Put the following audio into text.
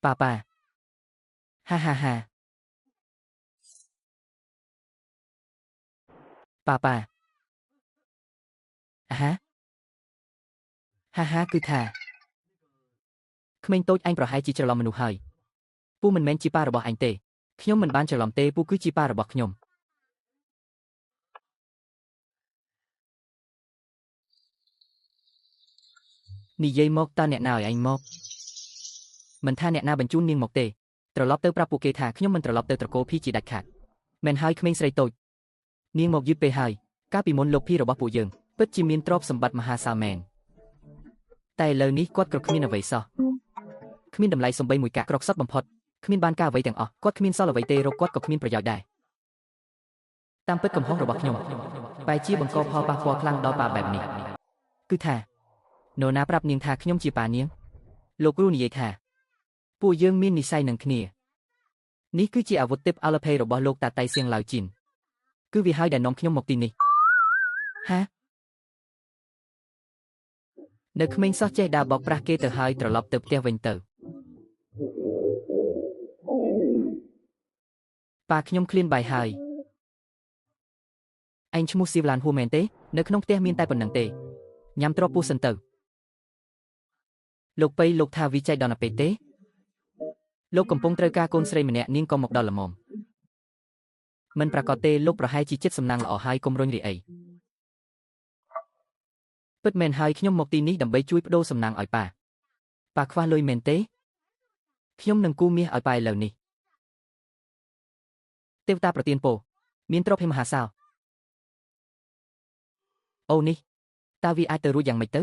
ប៉ាប៉ាហាហាហាប៉ាប៉ាហាហាហាគឺថាក្មេងតូចអញប្រហែលជាច្រឡំមនុស្សហើយពូមិនមែនជាប៉ារបស់អញទេខ្ញុំមិនបានច្រឡំទេពូគឺជាប៉ារបស់ខ្ញុំនិយាយមកតើអ្នកណាឲ្យអញមកមិនថាអ្នកណាបញ្ជូននាងមកទេត្រឡប់ទៅប្រាប់ពួកគេថាខ្ញុំមិនត្រឡប់ទៅត្រកូលភីជាដាច់ខាតមែនហើយក្មេងស្រីតូចនាងមកយឺតពេលហើយកាលពីមុនលោកភីរបស់ពួកយើងពិតជាមានទ្រព្យសម្បត្តិមហាសាលមែនតែឥឡូវនេះគាត់ក៏គ្មានអ្វីសោះគ្មានតម្លៃសំបីមួយកាក់ក្រកសត់បំផុតគ្មានបានការអ្វីទាំងអស់គាត់គ្មានសល់អ្វីទេរកគាត់ក៏គ្មានប្រយោជន៍ដែរតាមពិតកំហុសរបស់ខ្ញុំបែរជាបង្កផលប៉ះពាល់ខ្លាំងដល់ប៉ាបែបនេះគឺថានរណាប្រាប់នាងថាខ្ញុំជាប៉ានាងលោកគ្រូនិយាយថាពួកយើងមាននិស្ស័យនឹងគ្នានេះគឺជាអាវុធទិព្វអលភ័យរបស់លោកតាតៃសៀងឡាវជីនគឺវាហើយដែលនាំខ្ញុំមកទីនេះហានៅក្មេងសោះចេះដើរបោកប្រាស់គេទៅហើយត្រឡប់ទៅផ្ទះវិញទៅប៉ាខ្ញុំឃ្លានបាយហើយឯងឈ្មោះសៀវឡានហួរមែនទេនៅក្នុងផ្ទះមានតែប៉ុណ្្នឹងទេញ៉ាំទ្រពពោះសិនទៅលោកប៉ៃលោកថាវិច័យដល់ណាពេកទេលោកកំពុងត្រូវការកូនស្រីម្នាក់នាងក៏មកដល់ល្មមមិនប្រកាសទេលោកប្រហែលជាចិត្តសំណាងល្អហើយកុំរុញរាអីពិតមែនហើយខ្ញុំមកទីនេះដើម្បីជួយបដូរសំណាងឲ្យប៉ាខ្វះលុយមែនទេខ្ញុំនឹងគូមាសឲ្យប៉ាឥឡូវនេះទេវតាប្រទានពរមានទ្រព្យហិមហាសាលអូនេះតើវាអាចទៅរួចយ៉ាងម៉េចទៅ